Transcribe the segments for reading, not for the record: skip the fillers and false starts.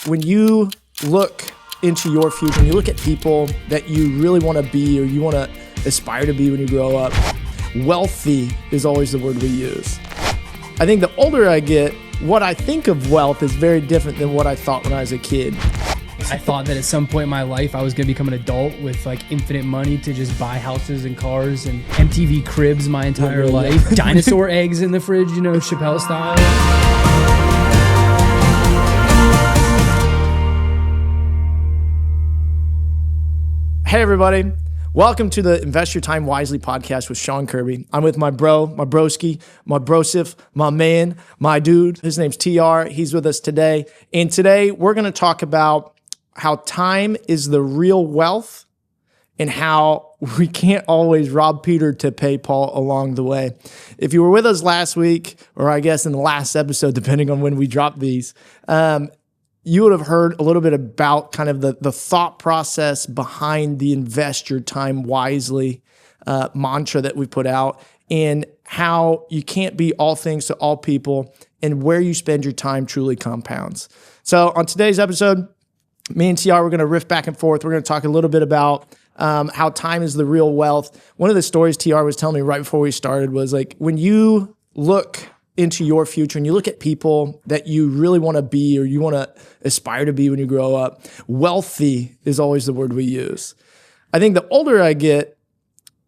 When you look into your future and you look at people that you really want to be or you want to aspire to be when you grow up, wealthy is always the word we use. I think the older I get, what I think of wealth is very different than what I thought when I was a kid. I thought that at some point in my life, I was going to become an adult with like infinite money to just buy houses and cars and MTV cribs my entire life. Dinosaur eggs in the fridge, you know, Chappelle style. Hey everybody, welcome to the Invest Your Time Wisely podcast with Sean Kirby. I'm with my bro, my broski, my brosif, my man, my dude. His name's TR. He's with us today. And today we're going to talk about how time is the real wealth and how we can't always rob Peter to pay Paul along the way. If you were with us last week, or I guess in the last episode, depending on when we drop these, you would have heard a little bit about kind of the thought process behind the invest your time wisely mantra that we put out, and how you can't be all things to all people, and where you spend your time truly compounds. So on today's episode, me and TR, we're going to riff back and forth. We're going to talk a little bit about how time is the real wealth. One of the stories TR was telling me right before we started was like, when you look into your future and you look at people that you really want to be or you want to aspire to be when you grow up, wealthy is always the word we use. I think the older I get,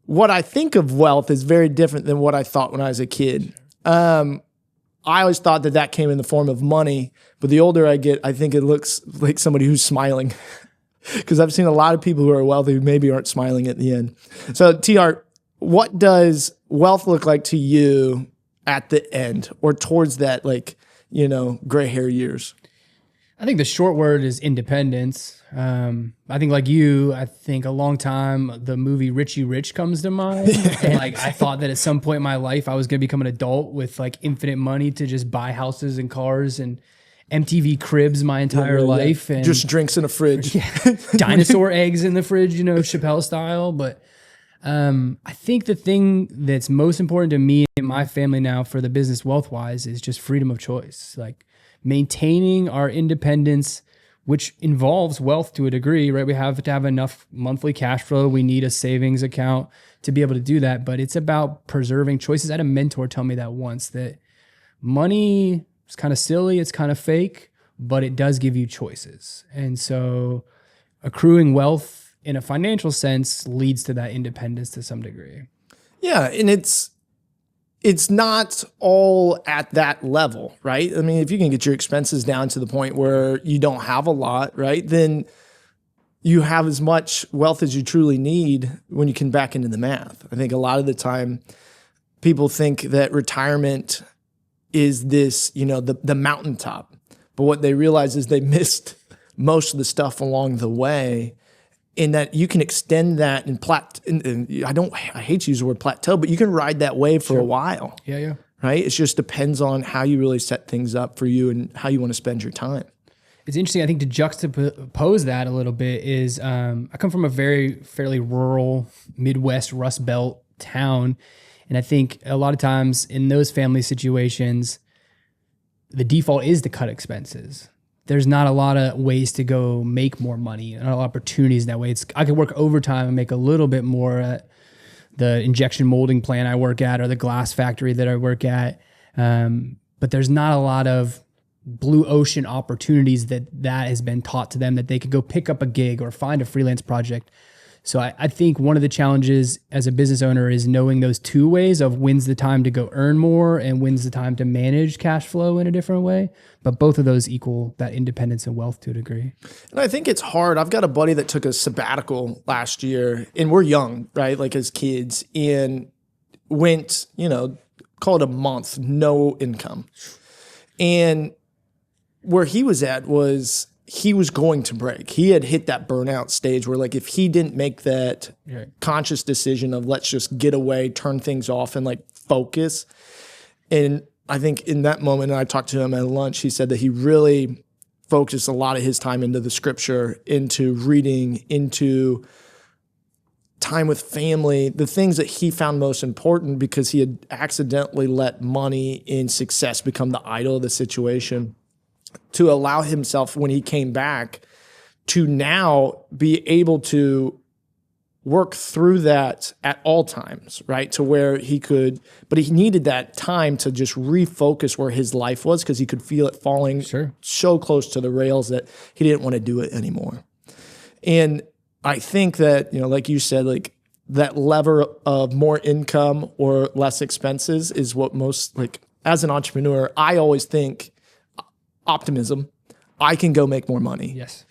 what I think of wealth is very different than what I thought when I was a kid. I always thought that came in the form of money, but the older I get, I think it looks like somebody who's smiling, because I've seen a lot of people who are wealthy who maybe aren't smiling at the end. So TR, what does wealth look like to you at the end or towards that, like, you know, gray hair years? I think the short word is independence. I think like you, I think a long time the movie Richie Rich comes to mind. And like I thought that at some point in my life I was going to become an adult with like infinite money to just buy houses and cars and MTV cribs my entire life. And just drinks in a fridge. Dinosaur eggs in the fridge, you know, Chappelle style. But I think the thing that's most important to me and my family now for the business wealth-wise is just freedom of choice. Like maintaining our independence, which involves wealth to a degree, right? We have to have enough monthly cash flow. We need a savings account to be able to do that. But it's about preserving choices. I had a mentor tell me that once, that money is kind of silly, it's kind of fake, but it does give you choices. And so accruing wealth in a financial sense leads to that independence to some degree. Yeah, and it's not all at that level, right? I mean, if you can get your expenses down to the point where you don't have a lot, right, then you have as much wealth as you truly need when you can back into the math. I think a lot of the time people think that retirement is this, you know, the mountaintop, but what they realize is they missed most of the stuff along the way. In that you can extend that and I hate to use the word plateau, but you can ride that wave for a while. Yeah. Right? It just depends on how you really set things up for you and how you want to spend your time. It's interesting. I think to juxtapose that a little bit is I come from a fairly rural Midwest Rust Belt town. And I think a lot of times in those family situations, the default is to cut expenses. There's not a lot of ways to go make more money, not a lot of opportunities that way. I could work overtime and make a little bit more at the injection molding plant I work at or the glass factory that I work at. But there's not a lot of blue ocean opportunities that has been taught to them that they could go pick up a gig or find a freelance project. So I think one of the challenges as a business owner is knowing those two ways of when's the time to go earn more and when's the time to manage cash flow in a different way. But both of those equal that independence and wealth to a degree. And I think it's hard. I've got a buddy that took a sabbatical last year, and we're young, right? Like as kids, and went, you know, call it a month, no income. And where he was at was he was going to break. He had hit that burnout stage where, like, if he didn't make that conscious decision of let's just get away, turn things off, and like focus. And I think in that moment, and I talked to him at lunch, he said that he really focused a lot of his time into the scripture, into reading, into time with family, the things that he found most important, because he had accidentally let money and success become the idol of the situation. to allow himself when he came back to now be able to work through that at all times, right? To where he could, but he needed that time to just refocus where his life was because he could feel it falling so close to the rails that he didn't want to do it anymore. And I think that, like you said, like that lever of more income or less expenses is what most, like as an entrepreneur, I always think optimism. I can go make more money. Yes.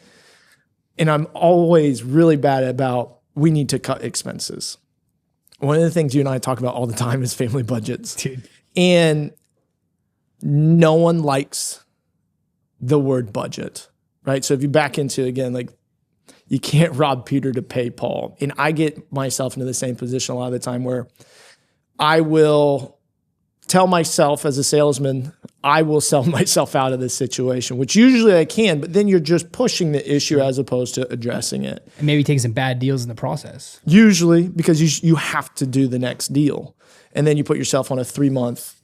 And I'm always really bad about we need to cut expenses. One of the things you and I talk about all the time is family budgets. Dude. And no one likes the word budget, right? So if you back into, again, like you can't rob Peter to pay Paul. And I get myself into the same position a lot of the time where I will tell myself as a salesman, I will sell myself out of this situation, which usually I can, but then you're just pushing the issue as opposed to addressing it. And maybe taking some bad deals in the process. Usually, because you have to do the next deal. And then you put yourself on a 3-month,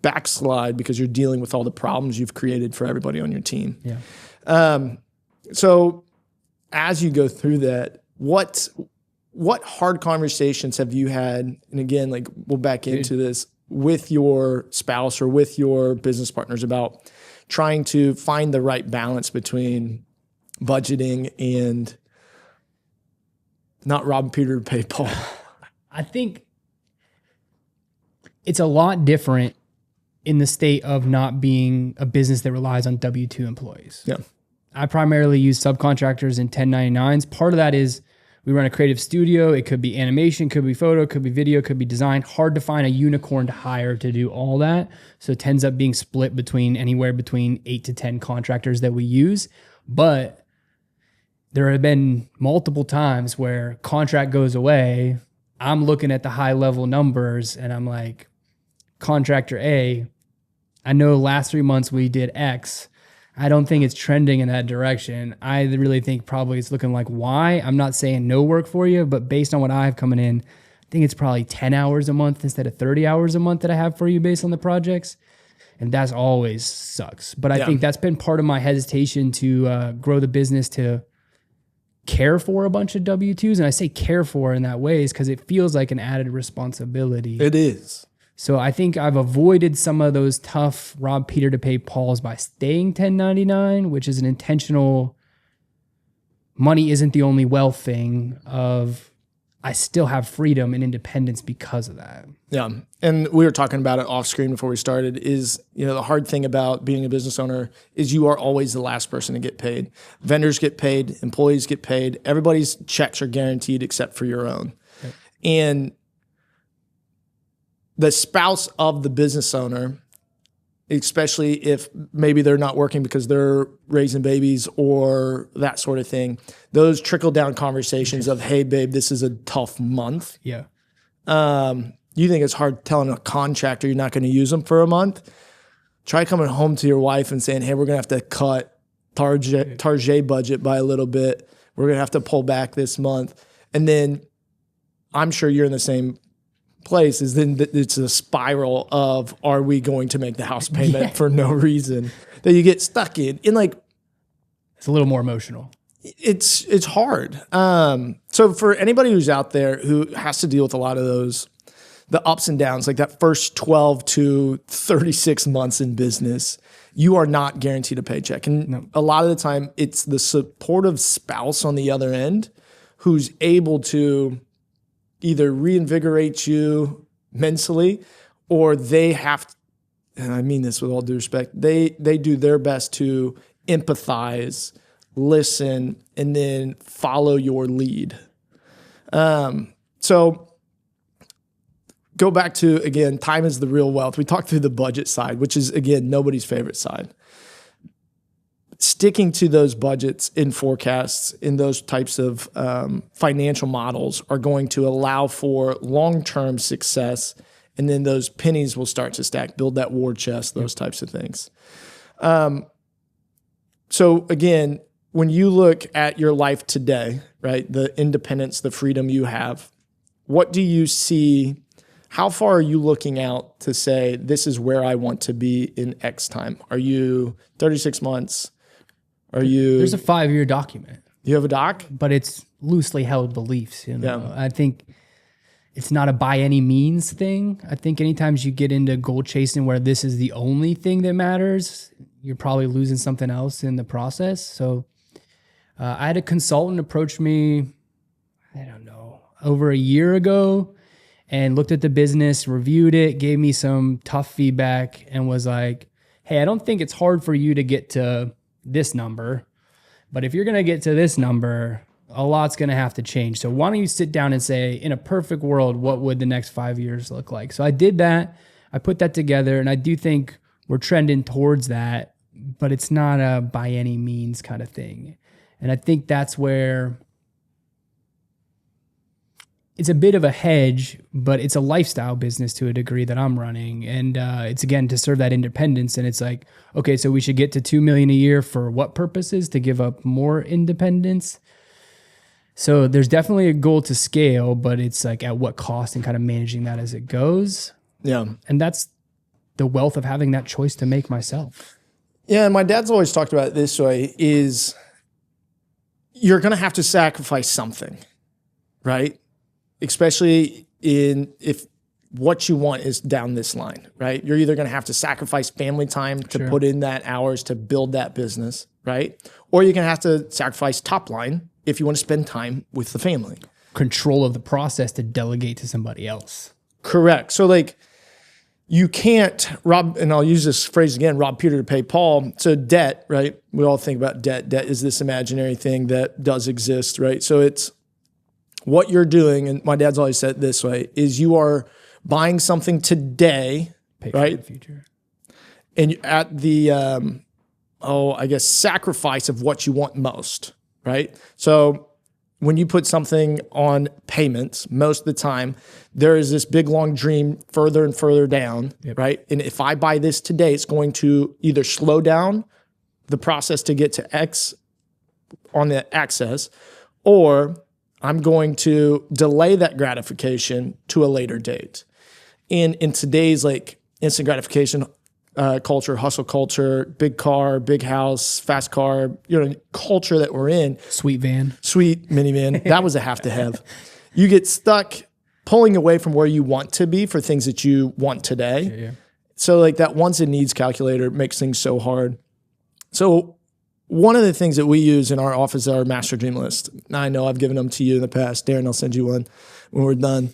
backslide because you're dealing with all the problems you've created for everybody on your team. Yeah. So as you go through that, what hard conversations have you had? And again, like we'll back into this with your spouse or with your business partners about trying to find the right balance between budgeting and not robbing Peter to pay Paul. I think it's a lot different in the state of not being a business that relies on W-2 employees. Yeah. I primarily use subcontractors and 1099s. Part of that is we run a creative studio. It could be animation, could be photo, could be video, could be design. Hard to find a unicorn to hire to do all that. So it ends up being split between anywhere between 8 to 10 contractors that we use. But there have been multiple times where contract goes away. I'm looking at the high level numbers and I'm like, contractor A, I know last 3 months we did X. I don't think it's trending in that direction. I really think probably it's looking like Y. I'm not saying no work for you, but based on what I have coming in, I think it's probably 10 hours a month instead of 30 hours a month that I have for you based on the projects. And that's always sucks. But I think that's been part of my hesitation to grow the business to care for a bunch of W-2s. And I say care for in that way is because it feels like an added responsibility. It is. So I think I've avoided some of those tough rob Peter to pay Pauls by staying 1099, which is an intentional money isn't the only wealth thing of I still have freedom and independence because of that. Yeah. And we were talking about it off screen before we started is, the hard thing about being a business owner is you are always the last person to get paid. Vendors get paid, employees get paid, everybody's checks are guaranteed except for your own. Okay. And the spouse of the business owner, especially if maybe they're not working because they're raising babies or that sort of thing, those trickle down conversations of, hey, babe, this is a tough month. Yeah. You think it's hard telling a contractor you're not going to use them for a month? Try coming home to your wife and saying, hey, we're going to have to cut Target budget by a little bit. We're going to have to pull back this month. And then I'm sure you're in the same place is then it's a spiral of are we going to make the house payment for no reason that you get stuck in like it's a little more emotional. It's hard. So for anybody who's out there who has to deal with a lot of those the ups and downs, like that first 12 to 36 months in business, you are not guaranteed a paycheck. And a lot of the time it's the supportive spouse on the other end who's able to either reinvigorate you mentally or they have to, and I mean this with all due respect, they do their best to empathize, listen, and then follow your lead. So go back to, again, time is the real wealth. We talked through the budget side, which is, again, nobody's favorite side. Sticking to those budgets in forecasts in those types of financial models are going to allow for long-term success, and then those pennies will start to stack, build that war chest, those types of things. So again, when you look at your life today, right, the independence, the freedom you have, what do you see how far are you looking out to say, this is where I want to be in X time? Are you 36 months? Are you... There's a 5-year document. You have a doc? But it's loosely held beliefs, you know. Yeah. I think it's not a by any means thing. I think anytime you get into goal chasing where this is the only thing that matters, you're probably losing something else in the process. So I had a consultant approach me, I don't know, over a year ago, and looked at the business, reviewed it, gave me some tough feedback, and was like, hey, I don't think it's hard for you to get to this number, but if you're going to get to this number, a lot's going to have to change. So why don't you sit down and say, in a perfect world, what would the next 5 years look like? So I did that. I put that together, and I do think we're trending towards that, but it's not a by any means kind of thing. And I think that's where it's a bit of a hedge, but it's a lifestyle business to a degree that I'm running. And it's, again, to serve that independence. And it's like, okay, so we should get to $2 million a year for what purposes? To give up more independence. So there's definitely a goal to scale, but it's like at what cost, and kind of managing that as it goes. Yeah. And that's the wealth of having that choice to make myself. Yeah, and my dad's always talked about it this way, is you're going to have to sacrifice something, right? Especially if what you want is down this line, right? You're either going to have to sacrifice family time to put in that hours to build that business, right? Or you're going to have to sacrifice top line if you want to spend time with the family. Control of the process to delegate to somebody else. Correct. So like, you can't rob, and I'll use this phrase again, rob Peter to pay Paul. So debt, right? We all think about debt. Debt is this imaginary thing that does exist, right? So it's what you're doing, and my dad's always said it this way, is you are buying something today, Pay right? For the future. And at the, I guess, sacrifice of what you want most, right? So when you put something on payments, most of the time, there is this big, long dream further and further down, right? And if I buy this today, it's going to either slow down the process to get to X on the access, or I'm going to delay that gratification to a later date. In today's like instant gratification culture, hustle culture, big car, big house, fast car, culture that we're in. Sweet van. Sweet minivan. That was a have to have. You get stuck pulling away from where you want to be for things that you want today. Yeah. So like that wants and needs calculator makes things so hard. So one of the things that we use in our office is our master dream list. Now, I know I've given them to you in the past. Darren, I'll send you one when we're done.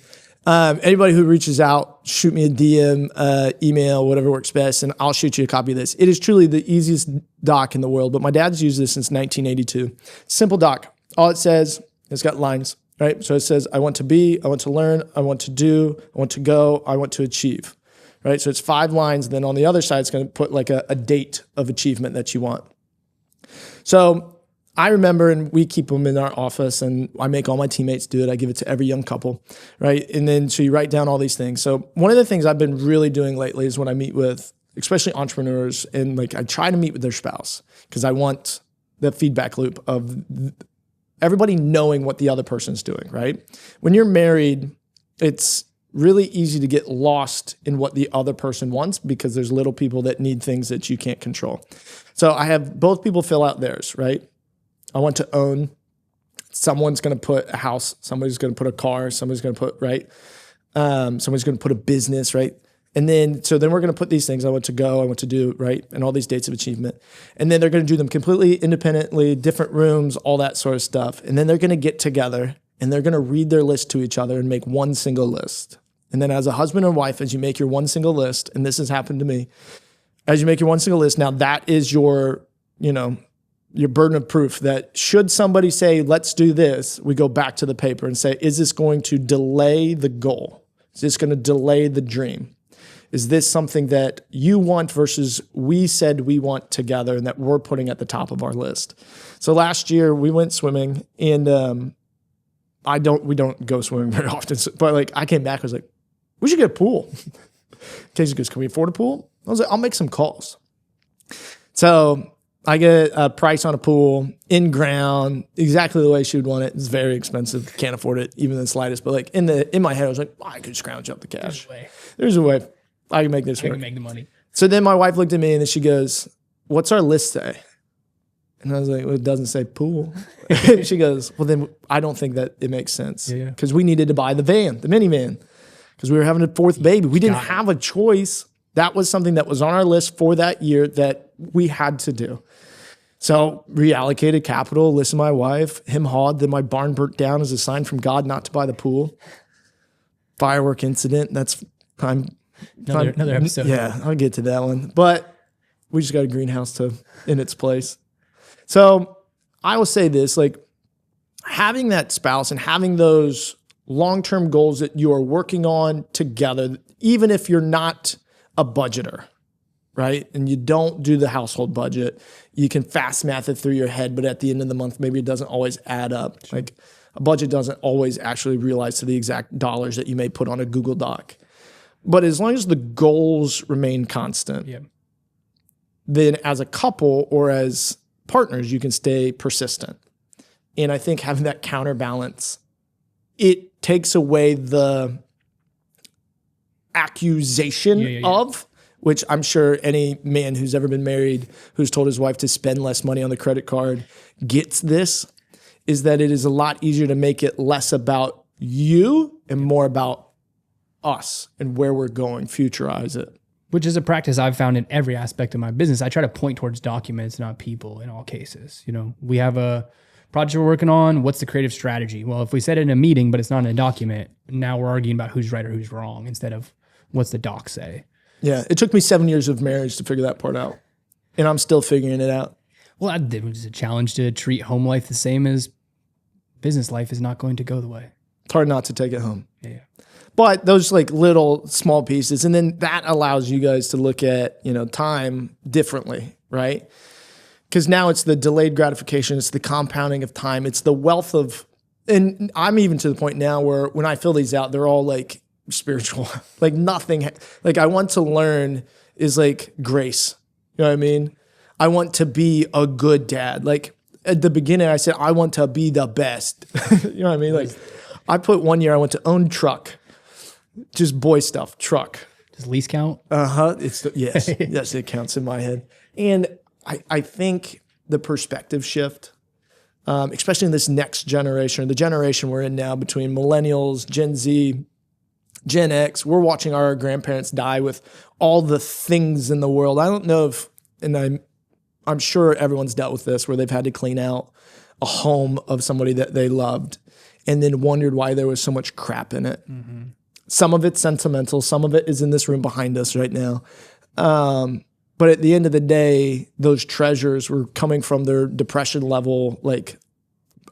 Anybody who reaches out, shoot me a DM, email, whatever works best, and I'll shoot you a copy of this. It is truly the easiest doc in the world, but my dad's used this since 1982. Simple doc. All it says, it's got lines, right? So it says, I want to be, I want to learn, I want to do, I want to go, I want to achieve, right? So it's 5 lines. Then on the other side, it's going to put like a date of achievement that you want. So I remember, and we keep them in our office, and I make all my teammates do it. I give it to every young couple, right? And then so you write down all these things. So one of the things I've been really doing lately is when I meet with, especially entrepreneurs, and like I try to meet with their spouse, because I want the feedback loop of everybody knowing what the other person's doing, right? When you're married, it's really easy to get lost in what the other person wants, because there's little people that need things that you can't control. So I have both people fill out theirs, right? I want to own. Someone's going to put a house. Somebody's going to put a car. Somebody's going to put, right? Somebody's going to put a business, right? And then we're going to put these things. I want to go, I want to do, right? And all these dates of achievement. And then they're going to do them completely independently, different rooms, all that sort of stuff. And then they're going to get together and they're going to read their list to each other and make one single list. And then as a husband and wife, as you make your one single list, and this has happened to me, as you make your one single list, now that is your burden of proof that should somebody say, let's do this, we go back to the paper and say, is this going to delay the goal? Is this going to delay the dream? Is this something that you want versus we said we want together and that we're putting at the top of our list? So last year we went swimming, and we don't go swimming very often, but like I came back, I was like, we should get a pool. Casey goes, can we afford a pool? I was like, I'll make some calls. So I get a price on a pool in ground, exactly the way she would want it. It's very expensive. Can't afford it, even the slightest. But like in my head, I was like, I could scrounge up the cash. There's a way. I can make this work. I can make the money. So then my wife looked at me and then she goes, "What's our list say?" And I was like, "Well, it doesn't say pool." She goes, "Well, then I don't think that it makes sense because we needed to buy the minivan, because we were having a fourth baby. We didn't have a choice. That was something that was on our list for that year that we had to do." So reallocated capital, listened to my wife, him hawed, then my barn burnt down as a sign from God not to buy the pool. Firework incident, that's another episode. Yeah, I'll get to that one. But we just got a greenhouse in its place. So I will say this, like having that spouse and having those long-term goals that you are working on together, even if you're not a budgeter, right? And you don't do the household budget, you can fast math it through your head, but at the end of the month, maybe it doesn't always add up. Sure. Like a budget doesn't always actually realize to the exact dollars that you may put on a Google Doc. But as long as the goals remain constant, then as a couple or as partners, you can stay persistent. And I think having that counterbalance, it takes away the accusation of, which I'm sure any man who's ever been married, who's told his wife to spend less money on the credit card gets this, is that it is a lot easier to make it less about you and more about us and where we're going, futurize it. Which is a practice I've found in every aspect of my business. I try to point towards documents, not people in all cases. You know, we have a project we're working on. What's the creative strategy? Well, if we said it in a meeting, but it's not in a document, now we're arguing about who's right or who's wrong instead of what's the doc say. Yeah, it took me 7 years of marriage to figure that part out. And I'm still figuring it out. Well, it was a challenge to treat home life the same as business life is not going to go the way. It's hard not to take it home. Yeah. But those like little small pieces, and then that allows you guys to look at, time differently, right? Because now it's the delayed gratification, it's the compounding of time, it's the wealth of, and I'm even to the point now where when I fill these out, they're all like spiritual, like nothing, like I want to learn is like grace. You know what I mean? I want to be a good dad. Like at the beginning, I said, I want to be the best. You know what I mean? Like I put 1 year, I want to own truck. Just boy stuff, truck. Does lease count? Yes, yes, it counts in my head. And I think the perspective shift, especially in this next generation, or the generation we're in now between millennials, Gen Z, Gen X, we're watching our grandparents die with all the things in the world. I don't know if, and I'm sure everyone's dealt with this, where they've had to clean out a home of somebody that they loved and then wondered why there was so much crap in it. Mm-hmm. Some of it's sentimental. Some of it is in this room behind us right now. But at the end of the day, those treasures were coming from their depression level, like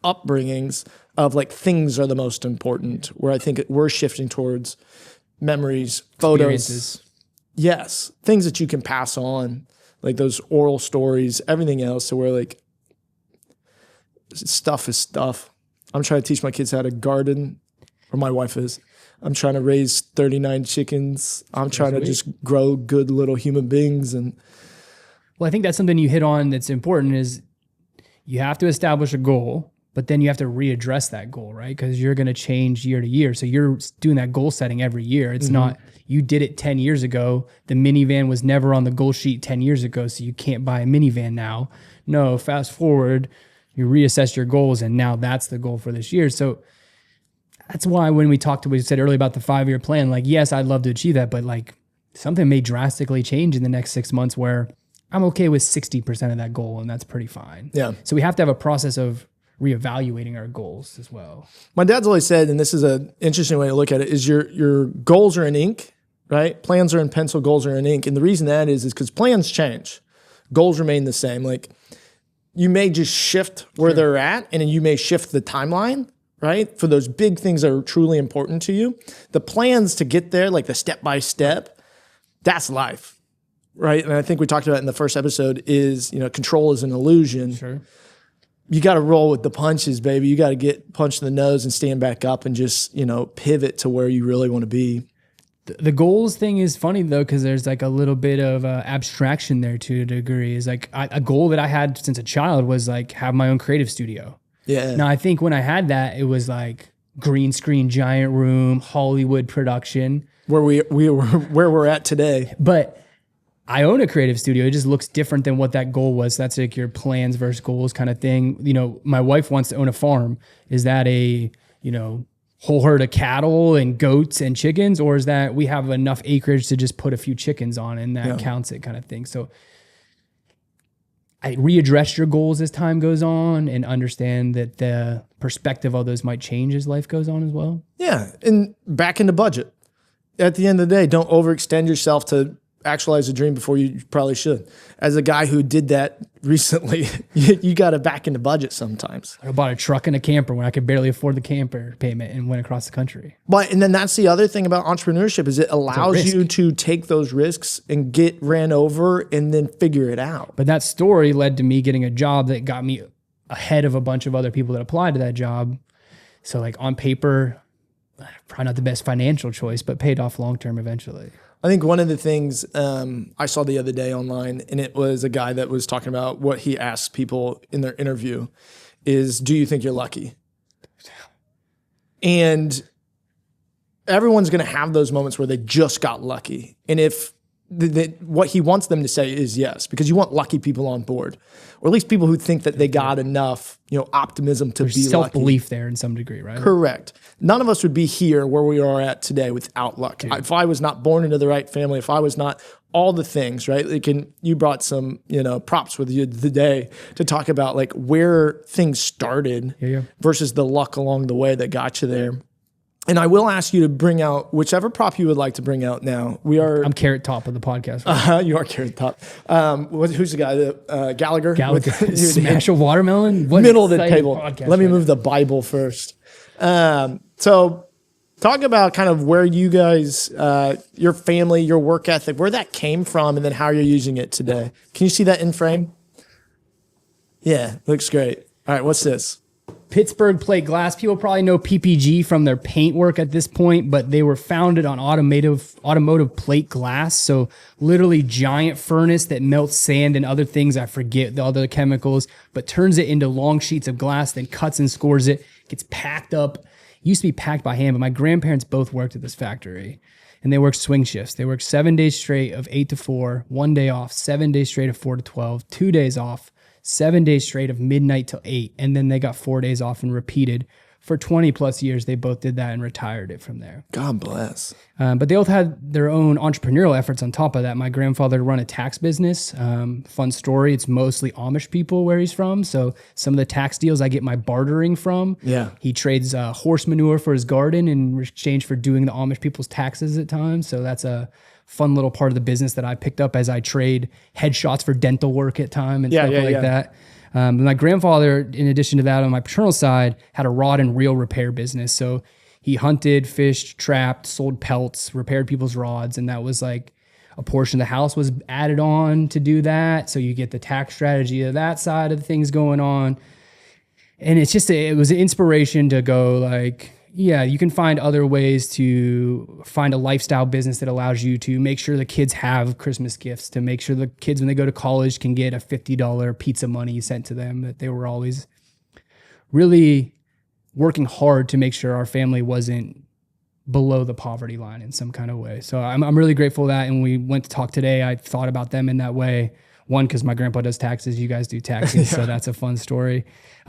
upbringings of like things are the most important, where I think we're shifting towards memories, photos. Yes. Things that you can pass on, like those oral stories, everything else. So where like stuff is stuff. I'm trying to teach my kids how to garden, or my wife is. I'm trying to raise 39 chickens. I'm trying to just grow good little human beings. And well, I think that's something you hit on that's important is you have to establish a goal, but then you have to readdress that goal, right? Because you're going to change year to year. So you're doing that goal setting every year. It's not, you did it 10 years ago. The minivan was never on the goal sheet 10 years ago, so you can't buy a minivan now. No, fast forward, you reassess your goals, and now that's the goal for this year. So that's why when we said earlier about the 5-year plan, like, yes, I'd love to achieve that, but like something may drastically change in the next 6 months where I'm okay with 60% of that goal, and that's pretty fine. Yeah. So we have to have a process of reevaluating our goals as well. My dad's always said, and this is an interesting way to look at it, is your goals are in ink, right? Plans are in pencil, goals are in ink. And the reason that is because plans change. Goals remain the same. Like you may just shift where they're at, and then you may shift the timeline, right? For those big things that are truly important to you. The plans to get there, like the step-by-step, that's life, right? And I think we talked about it in the first episode is, control is an illusion. Sure. You got to roll with the punches, baby. You got to get punched in the nose and stand back up and just, pivot to where you really want to be. The goals thing is funny though, because there's like a little bit of abstraction there to a degree. Is like a goal that I had since a child was like have my own creative studio. Yeah. Now I think when I had that, it was like green screen, giant room, Hollywood production. Where we're at today. But I own a creative studio. It just looks different than what that goal was. That's like your plans versus goals kind of thing. You know, my wife wants to own a farm. Is that a, you know, whole herd of cattle and goats and chickens, or is that we have enough acreage to just put a few chickens on and that counts it kind of thing? So I readdress your goals as time goes on and understand that the perspective of those might change as life goes on as well. Yeah. And back into budget. At the end of the day, don't overextend yourself to actualize a dream before you probably should. As a guy who did that recently, you got to back into budget sometimes. I bought a truck and a camper when I could barely afford the camper payment and went across the country. And then that's the other thing about entrepreneurship is it allows you to take those risks and get ran over and then figure it out. But that story led to me getting a job that got me ahead of a bunch of other people that applied to that job. So like on paper, probably not the best financial choice, but paid off long-term eventually. I think one of the things I saw the other day online, and it was a guy that was talking about what he asks people in their interview is, do you think you're lucky? And everyone's going to have those moments where they just got lucky. And if what he wants them to say is yes, because you want lucky people on board, or at least people who think that they got enough, optimism to be lucky. Self-belief there in some degree, right? Correct. None of us would be here where we are at today without luck. Dude. If I was not born into the right family, if I was not all the things, right? You brought some, props with you today to talk about like where things started versus the luck along the way that got you there. And I will ask you to bring out whichever prop you would like to bring out now. I'm Carrot Top of the podcast. Right? You are Carrot Top. Who's the guy? Gallagher? Smash a watermelon? What middle of the table. Let me move the Bible first. So talk about kind of where you guys, your family, your work ethic, where that came from, and then how you're using it today. Can you see that in frame? Yeah, looks great. All right, what's this? Pittsburgh plate glass. People probably know PPG from their paint work at this point, but they were founded on automotive plate glass. So literally giant furnace that melts sand and other things. I forget the other chemicals, but turns it into long sheets of glass, then cuts and scores it, gets packed up. It used to be packed by hand, but my grandparents both worked at this factory. And they worked swing shifts. They worked 7 days straight of 8 to 4, 1 day off, 7 days straight of 4 to 12, 2 days off, 7 days straight of midnight till 8, and then they got 4 days off and repeated. For 20 plus years, they both did that and retired it from there. God bless. But they both had their own entrepreneurial efforts on top of that. My grandfather ran a tax business. Fun story. It's mostly Amish people where he's from. So some of the tax deals I get my bartering from. Yeah. He trades horse manure for his garden in exchange for doing the Amish people's taxes at times. So that's a fun little part of the business that I picked up as I trade headshots for dental work at time and stuff like that. My grandfather, in addition to that, on my paternal side, had a rod and reel repair business. So he hunted, fished, trapped, sold pelts, repaired people's rods. And that was like a portion of the house was added on to do that. So you get the tax strategy of that side of things going on. And it's just, it was an inspiration to go like, yeah, you can find other ways to find a lifestyle business that allows you to make sure the kids have Christmas gifts, to make sure the kids, when they go to college, can get a $50 pizza money sent to them, that they were always really working hard to make sure our family wasn't below the poverty line in some kind of way. So I'm really grateful for that. And we went to talk today. I thought about them in that way. One, because my grandpa does taxes, you guys do taxes, so that's a fun story.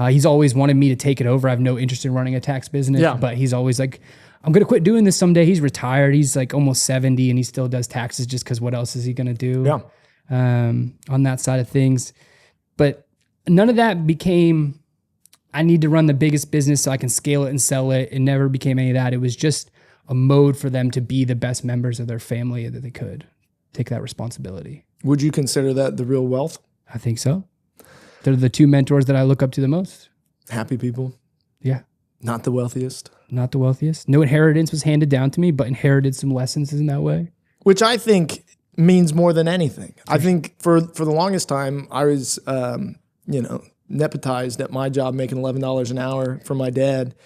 He's always wanted me to take it over. I have no interest in running a tax business, but he's always like, I'm going to quit doing this someday. He's retired. He's like almost 70 and he still does taxes just because what else is he going to do on that side of things? But none of that became, I need to run the biggest business so I can scale it and sell it. It never became any of that. It was just a mode for them to be the best members of their family that they could take that responsibility. Would you consider that the real wealth? I think so. They're the two mentors that I look up to the most. Happy people. Yeah. Not the wealthiest. Not the wealthiest. No inheritance was handed down to me, but inherited some lessons in that way. Which I think means more than anything. I think for the longest time, I was, nepotized at my job, making $11 an hour for my dad.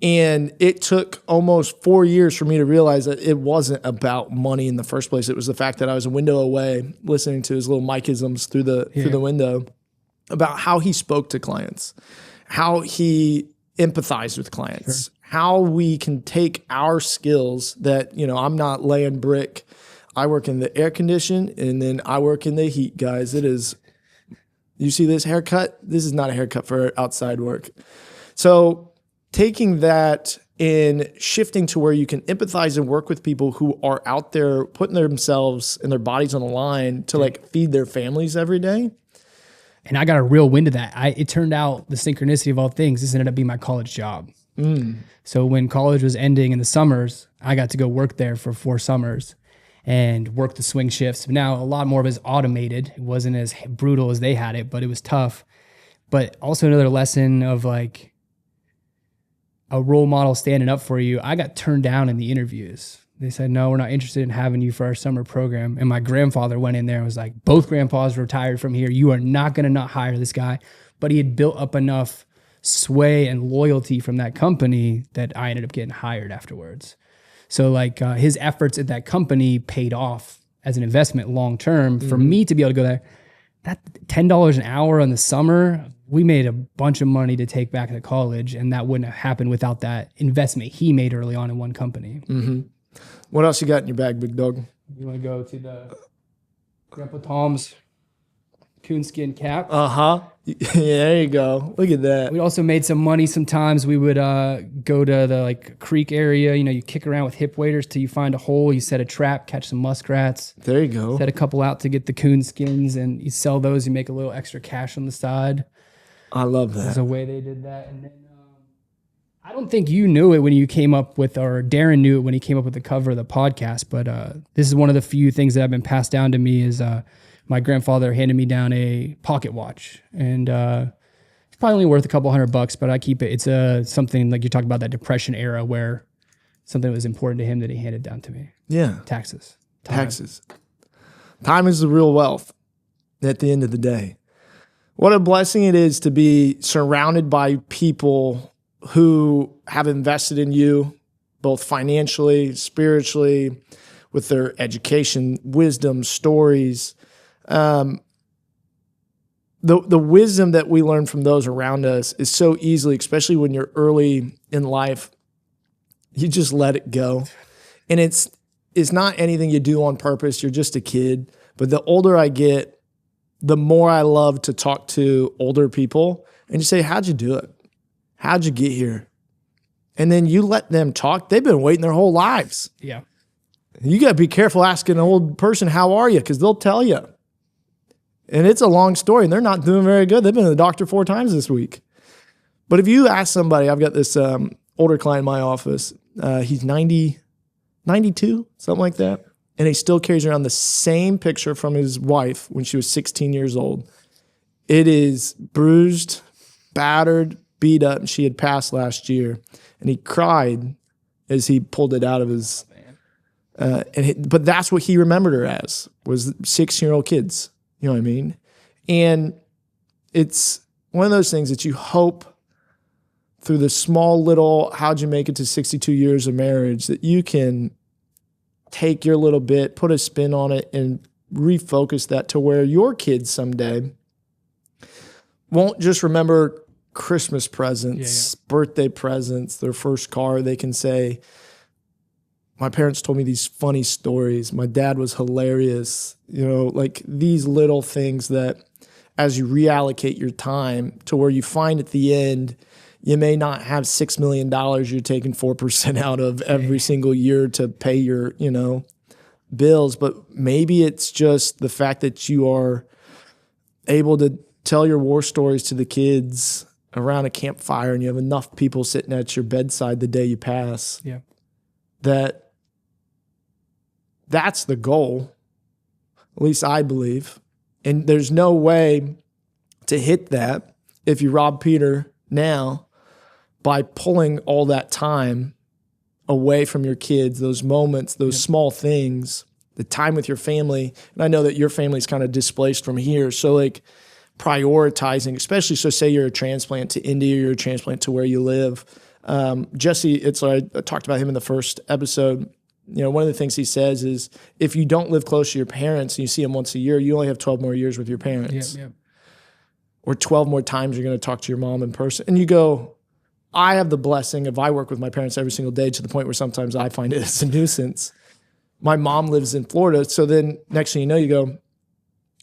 And it took almost 4 years for me to realize that it wasn't about money in the first place. It was the fact that I was a window away listening to his little Mike-isms through the window about how he spoke to clients, how he empathized with clients, how we can take our skills that, I'm not laying brick. I work in the air condition and then I work in the heat, guys. You see this haircut? This is not a haircut for outside work. So taking that and shifting to where you can empathize and work with people who are out there putting themselves and their bodies on the line to like feed their families every day. And I got a real wind of that. It turned out the synchronicity of all things, this ended up being my college job. So when college was ending in the summers, I got to go work there for 4 summers and work the swing shifts. Now, a lot more of it is automated. It wasn't as brutal as they had it, but it was tough. But also another lesson of like, a role model standing up for you. I got turned down in the interviews. They said, no, we're not interested in having you for our summer program. And my grandfather went in there and was like, both grandpas retired from here. You are not going to not hire this guy. But he had built up enough sway and loyalty from that company that I ended up getting hired afterwards. So like his efforts at that company paid off as an investment long-term for me to be able to go there. That $10 an hour in the summer, we made a bunch of money to take back to college, and that wouldn't have happened without that investment he made early on in one company. What else you got in your bag, big dog? You want to go to the Grandpa Tom's coonskin cap? Yeah, there you go. Look at that. We also made some money. Sometimes we would go to the like creek area. You kick around with hip waders till you find a hole. You set a trap, catch some muskrats. There you go. Set a couple out to get the coonskins, and you sell those. You make a little extra cash on the side. I love that. There's a way they did that. And then I don't think you knew it when you came up with, or Darren knew it when he came up with the cover of the podcast, but this is one of the few things that have been passed down to me is my grandfather handed me down a pocket watch. And it's probably only worth a couple $100, but I keep it. It's something like you talked about, that Depression era where something that was important to him that he handed down to me. Yeah. Taxes. Time is the real wealth at the end of the day. What a blessing it is to be surrounded by people who have invested in you, both financially, spiritually, with their education, wisdom, stories. The wisdom that we learn from those around us is so easily, especially when you're early in life, you just let it go. And it's not anything you do on purpose. You're just a kid. But the older I get, the more I love to talk to older people and just say, how'd you do it? How'd you get here? And then you let them talk. They've been waiting their whole lives. Yeah. You got to be careful asking an old person, how are you? Because they'll tell you. And it's a long story, and they're not doing very good. They've been to the doctor 4 times this week. But if you ask somebody, I've got this older client in my office. He's 90, 92, something like that. And he still carries around the same picture from his wife when she was 16 years old. It is bruised, battered, beat up, and she had passed last year. And he cried as he pulled it out of his... but that's what he remembered her as, was 16-year-old kids. You know what I mean? And it's one of those things that you hope through the small little, how'd you make it to 62 years of marriage, that you can take your little bit, put a spin on it, and refocus that to where your kids someday won't just remember Christmas presents, birthday presents, their first car. They can say, my parents told me these funny stories. My dad was hilarious. Like these little things that as you reallocate your time to where you find at the end, you may not have $6 million you're taking 4% out of every single year to pay your, bills, but maybe it's just the fact that you are able to tell your war stories to the kids around a campfire and you have enough people sitting at your bedside the day you pass. Yeah. That's the goal, at least I believe. And there's no way to hit that if you rob Peter now by pulling all that time away from your kids, those moments, those small things, the time with your family. And I know that your family's kind of displaced from here. So like prioritizing, especially, so say you're a transplant to India, you're a transplant to where you live. Jesse Itzler, I talked about him in the first episode. One of the things he says is if you don't live close to your parents and you see them once a year, you only have 12 more years with your parents. Yep. Or 12 more times you're going to talk to your mom in person. And you go, I have the blessing of I work with my parents every single day to the point where sometimes I find it as a nuisance. My mom lives in Florida. So then next thing you go,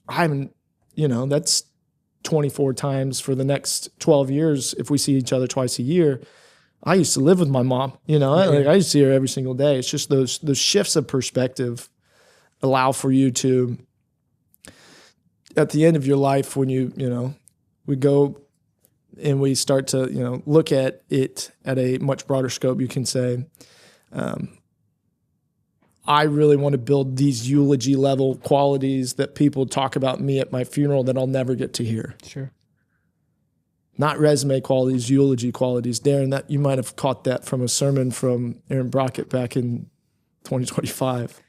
I haven't, that's 24 times for the next 12 years if we see each other twice a year. I used to live with my mom, I used to see her every single day. It's just those shifts of perspective allow for you to, at the end of your life, when we go and we start to, look at it at a much broader scope, you can say, I really want to build these eulogy level qualities that people talk about me at my funeral that I'll never get to hear. Sure. Not resume qualities, eulogy qualities. Darren, that you might have caught that from a sermon from Aaron Brockett back in 2025.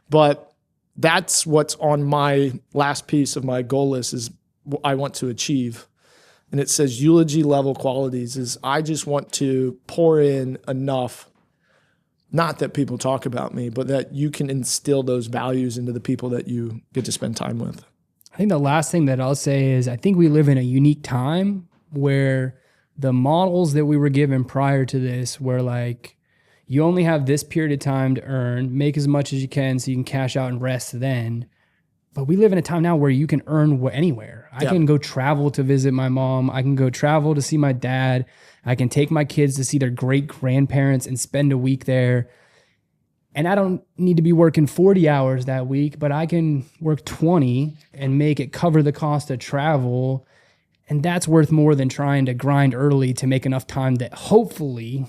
But that's what's on my last piece of my goal list is what I want to achieve. And it says eulogy level qualities is I just want to pour in enough, not that people talk about me, but that you can instill those values into the people that you get to spend time with. I think the last thing that I'll say is I think we live in a unique time where the models that we were given prior to this were like, you only have this period of time to earn, make as much as you can so you can cash out and rest then. But we live in a time now where you can earn anywhere. I can go travel to visit my mom. I can go travel to see my dad. I can take my kids to see their great grandparents and spend a week there. And I don't need to be working 40 hours that week, but I can work 20 and make it cover the cost of travel. And that's worth more than trying to grind early to make enough time that hopefully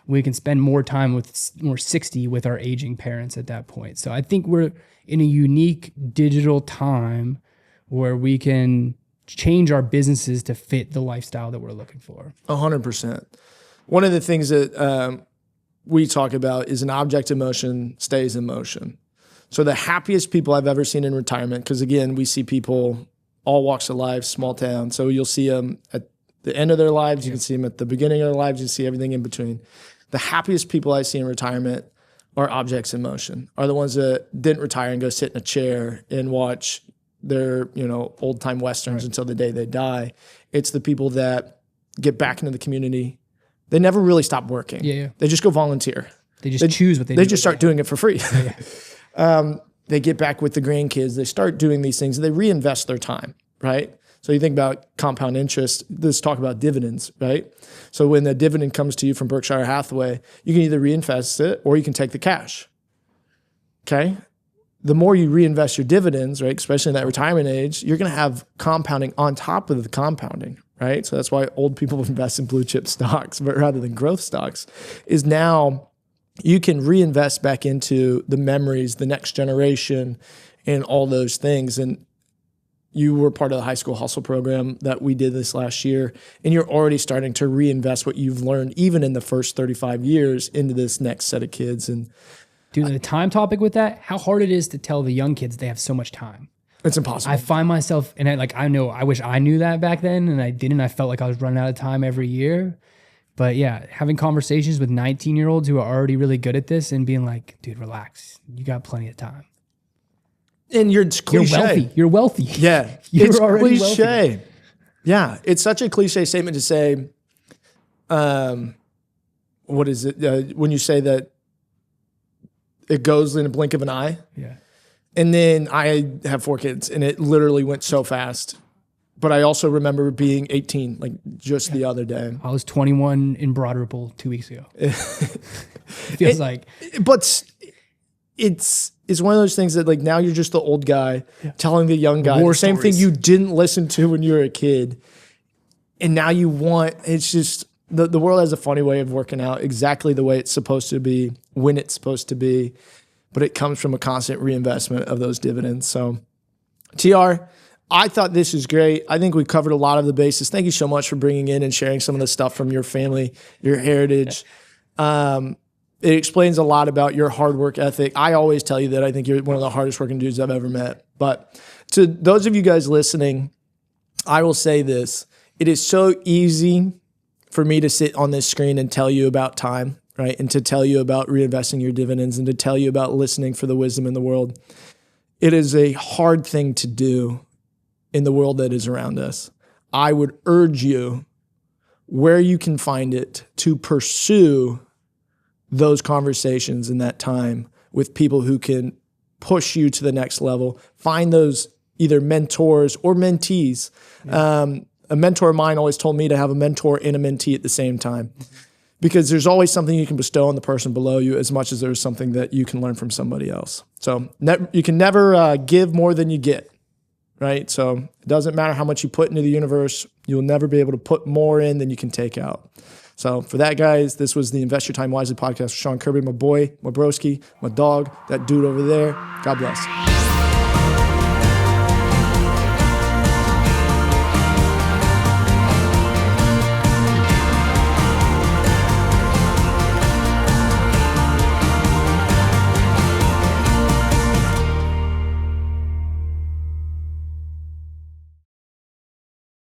we can spend more time with more 60 with our aging parents at that point. So I think we're in a unique digital time where we can change our businesses to fit the lifestyle that we're looking for. 100%. One of the things that we talk about is an object in motion stays in motion. So the happiest people I've ever seen in retirement, because again, we see people all walks of life, small town. So you'll see them at the end of their lives. You can see them at the beginning of their lives. You see everything in between. The happiest people I see in retirement are objects in motion, are the ones that didn't retire and go sit in a chair and watch their, old time Westerns until the day they die. It's the people that get back into the community. They never really stop working. Yeah. They just go volunteer. They just choose what they do. They just start doing it for free. They get back with the grandkids. They start doing these things. They reinvest their time, right? So you think about compound interest. Let's talk about dividends, right? So when the dividend comes to you from Berkshire Hathaway, you can either reinvest it or you can take the cash, okay? The more you reinvest your dividends, right, especially in that retirement age, you're going to have compounding on top of the compounding, right? So that's why old people invest in blue chip stocks but rather than growth stocks, is now you can reinvest back into the memories, the next generation, and all those things. And you were part of the high school hustle program that we did this last year, and you're already starting to reinvest what you've learned, even in the first 35 years, into this next set of kids. And dude, the time topic with that, how hard it is to tell the young kids they have so much time. It's impossible. I find myself, and I wish I knew that back then, and I didn't. I felt like I was running out of time every year. But yeah, having conversations with 19-year-olds who are already really good at this and being like, dude, relax. You got plenty of time. And you're cliche. You're wealthy. Yeah. You're already cliche. Wealthy. Yeah. It's such a cliche statement to say, what is it? When you say that it goes in a blink of an eye. Yeah. And then I have 4 kids and it literally went so fast. But I also remember being 18, like just the other day. I was 21 in Broad Ripple 2 weeks ago. It feels like. But it's one of those things that like now you're just the old guy telling the young guy the same thing you didn't listen to when you were a kid. And now you want, it's just, the world has a funny way of working out exactly the way it's supposed to be, when it's supposed to be. But it comes from a constant reinvestment of those dividends. So, TR, I thought this is great. I think we covered a lot of the bases. Thank you so much for bringing in and sharing some of the stuff from your family, your heritage. It explains a lot about your hard work ethic. I always tell you that I think you're one of the hardest working dudes I've ever met. But to those of you guys listening, I will say this. It is so easy for me to sit on this screen and tell you about time, right? And to tell you about reinvesting your dividends and to tell you about listening for the wisdom in the world. It is a hard thing to do in the world that is around us. I would urge you, where you can find it, to pursue those conversations in that time with people who can push you to the next level. Find those either mentors or mentees. A mentor of mine always told me to have a mentor and a mentee at the same time, because there's always something you can bestow on the person below you as much as there's something that you can learn from somebody else. So you can never give more than you get, right? So it doesn't matter how much you put into the universe. You'll never be able to put more in than you can take out. So for that, guys, this was the Invest Your Time Wisely podcast with Sean Kirby, my boy, my broski, my dog, that dude over there. God bless.